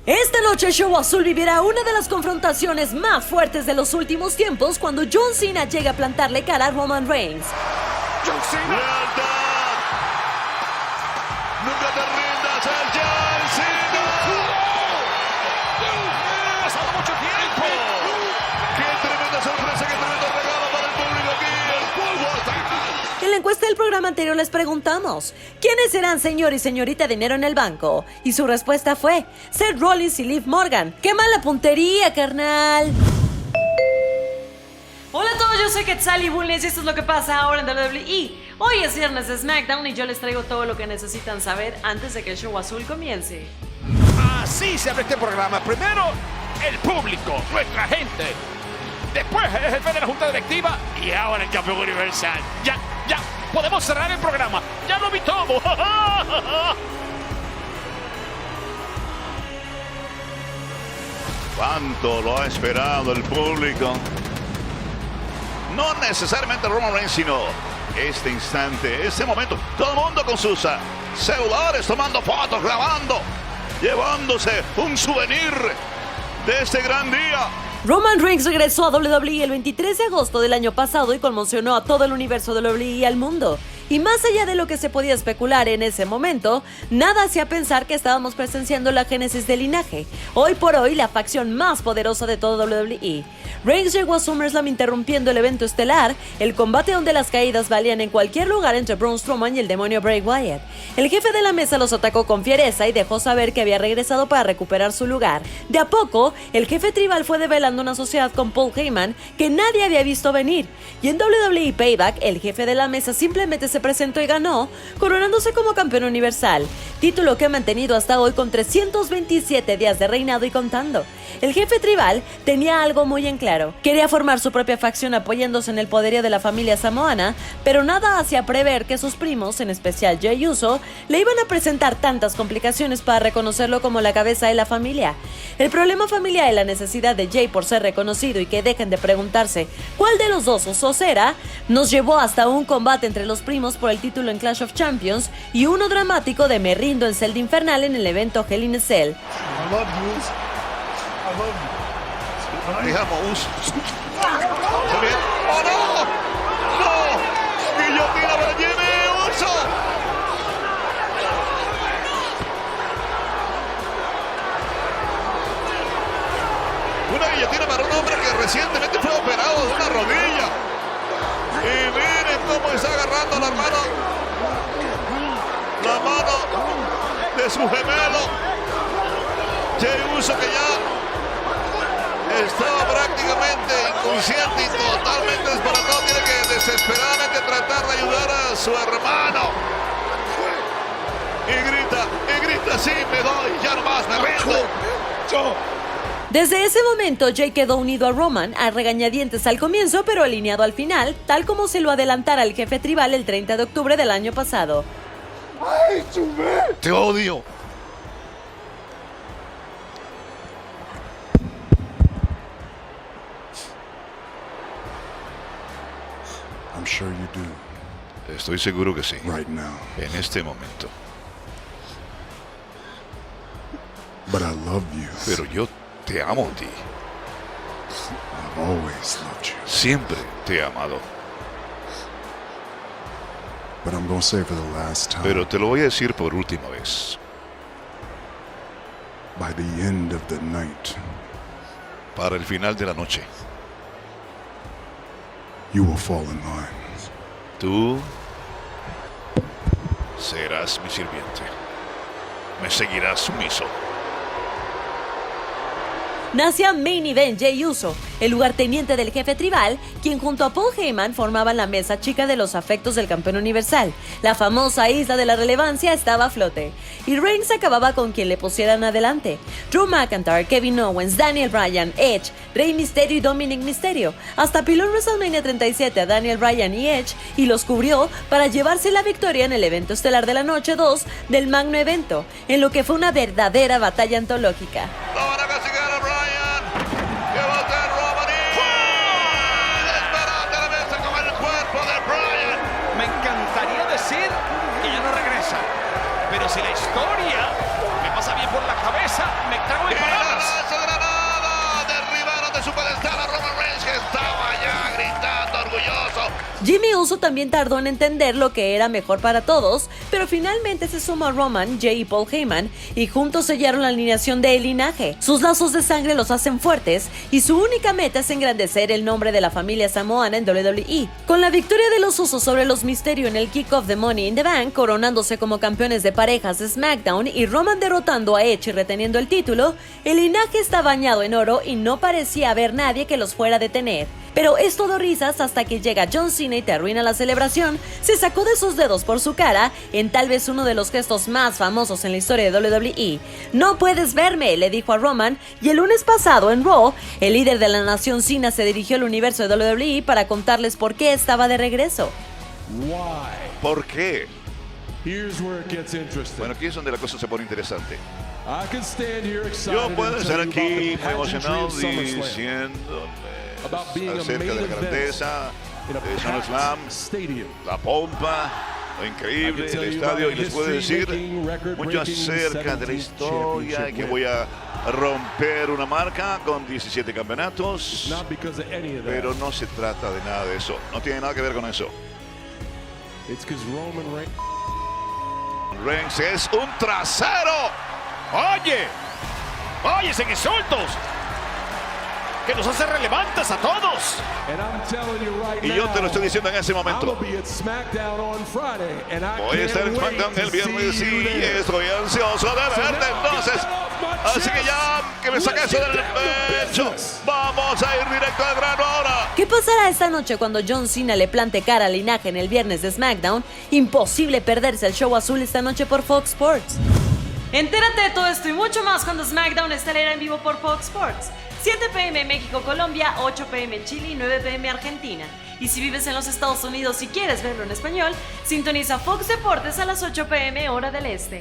Esta noche el Show Azul vivirá una de las confrontaciones más fuertes de los últimos tiempos cuando John Cena llega a plantarle cara a Roman Reigns. ¡John Cena! ¡Lealtad! ¡Nunca te rindas, el John Cena! ¡Ha pasado mucho tiempo! ¡Qué tremenda sorpresa, qué tremendo regalo para el público aquí! ¡El polvo hasta... En la encuesta del programa anterior les preguntamos ¿quiénes serán señor y señorita dinero en el banco? Y su respuesta fue Seth Rollins y Liv Morgan. ¡Qué mala puntería, carnal! Hola a todos, yo soy Quetzal y Bulnes y esto es lo que pasa ahora en WWE. Hoy es viernes de SmackDown y yo les traigo todo lo que necesitan saber antes de que el Show Azul comience. Así se abre este programa. Primero, el público, nuestra gente. Después, el jefe de la junta directiva. Y ahora el campeón universal. Ya, podemos cerrar el programa. Ya lo vi todo. ¿Cuánto lo ha esperado el público? No necesariamente Roman Reigns, sino este instante, este momento. Todo el mundo con sus celulares, tomando fotos, grabando, llevándose un souvenir de este gran día. Roman Reigns regresó a WWE el 23 de agosto del año pasado y conmocionó a todo el universo de WWE y al mundo. Y más allá de lo que se podía especular en ese momento, nada hacía pensar que estábamos presenciando la génesis del linaje. Hoy por hoy, la facción más poderosa de todo WWE. Reigns llegó a SummerSlam interrumpiendo el evento estelar, el combate donde las caídas valían en cualquier lugar entre Braun Strowman y el demonio Bray Wyatt. El jefe de la mesa los atacó con fiereza y dejó saber que había regresado para recuperar su lugar. De a poco, el jefe tribal fue develando una sociedad con Paul Heyman que nadie había visto venir. Y en WWE Payback, el jefe de la mesa simplemente se presentó y ganó, coronándose como campeón universal, título que ha mantenido hasta hoy con 327 días de reinado y contando. El jefe tribal tenía algo muy en claro, quería formar su propia facción apoyándose en el poderío de la familia samoana, pero nada hacía prever que sus primos, en especial Jey Uso, le iban a presentar tantas complicaciones para reconocerlo como la cabeza de la familia. El problema familiar y la necesidad de Jey por ser reconocido y que dejen de preguntarse cuál de los dos Usos era, nos llevó hasta un combate entre los primos por el título en Clash of Champions y uno dramático de me rindo en celda infernal en el evento Hell in a Cell. Dejamos Uso. ¡Oh, no! ¡No! ¡Guillotina para Jimmy Uso! Una guillotina para un hombre que recientemente fue operado de una rodilla. Y miren cómo está agarrando la mano de su gemelo. Jey Uso, que ya estaba prácticamente inconsciente y totalmente desbaratado. Tiene que desesperadamente tratar de ayudar a su hermano. Y grita, sí, me doy, ya nomás, me rindo. Desde ese momento, Jey quedó unido a Roman, a regañadientes al comienzo, pero alineado al final, tal como se lo adelantara el jefe tribal el 30 de octubre del año pasado. Te odio. I'm sure you do. Estoy seguro que sí. Right now. En este momento. But I love you. Pero yo te amo a ti. I've always loved you. Siempre te he amado. But I'm gonna say for the last time. Pero te lo voy a decir por última vez. By the end of the night, Para el final de la noche, you will fall in line. tú serás mi sirviente. Me seguirás sumiso. Nacía Main Event Jey Uso, el lugarteniente del jefe tribal, quien junto a Paul Heyman formaban la mesa chica de los afectos del campeón universal. La famosa isla de la relevancia estaba a flote, y Reigns acababa con quien le pusieran adelante. Drew McIntyre, Kevin Owens, Daniel Bryan, Edge, Rey Mysterio y Dominic Mysterio. Hasta piló en WrestleMania 37 a Daniel Bryan y Edge y los cubrió para llevarse la victoria en el evento estelar de la noche 2 del magno evento, en lo que fue una verdadera batalla antológica. ¡Lo van a castigar a Bryan! ¡Que va a ser Roman y desesperante la mesa con el cuerpo de Bryan! Me encantaría decir que ya no regresa. Pero si la historia me pasa bien por la cabeza, me trago el Uso también tardó en entender lo que era mejor para todos, pero finalmente se sumó a Roman, Jay y Paul Heyman y juntos sellaron la alineación de El Linaje. Sus lazos de sangre los hacen fuertes y su única meta es engrandecer el nombre de la familia samoana en WWE. Con la victoria de los Usos sobre los Mysterio en el Kickoff de Money in the Bank, coronándose como campeones de parejas de SmackDown y Roman derrotando a Edge y reteniendo el título, El Linaje está bañado en oro y no parecía haber nadie que los fuera a detener. Pero es todo risas hasta que llega John Cena y te arruina la celebración, se sacó de sus dedos por su cara en tal vez uno de los gestos más famosos en la historia de WWE. No puedes verme, le dijo a Roman, y el lunes pasado en Raw, el líder de la nación Cena se dirigió al universo de WWE para contarles por qué estaba de regreso. ¿Por qué? Here's where it gets interesting. Bueno, aquí es donde la cosa se pone interesante. I can stand here excited Yo puedo and estar tell you aquí muy about the emocionado pageantry of SummerSlam, diciéndoles about being a acerca main de la event grandeza in a de SummerSlam, packed stadium. la pompa, lo increíble del estadio, y les puedo decir mucho acerca de la historia, y que voy a romper una marca con 17 campeonatos, Not because of any of that. pero no se trata de nada de eso, no tiene nada que ver con eso. It's because Roman Reigns. Reigns es un trasero. Oye, sin insultos. Que nos hace relevantes a todos. And I'm telling you right Y yo te lo now, estoy diciendo en ese I'm momento. gonna be at SmackDown on Friday, and I Voy a estar en can't wait SmackDown to el viernes see you y there. estoy ansioso de verte entonces. Así que ya que me saque eso del pecho, vamos a ir directo al grano ahora. ¿Qué pasará esta noche cuando John Cena le plante cara al Linaje en el viernes de SmackDown? Imposible perderse el show azul esta noche por Fox Sports. Entérate de todo esto y mucho más cuando SmackDown estará en vivo por Fox Sports. 7 p.m. México, Colombia, 8 p.m. Chile y 9 p.m. Argentina. Y si vives en los Estados Unidos y quieres verlo en español, sintoniza Fox Deportes a las 8 p.m. hora del este.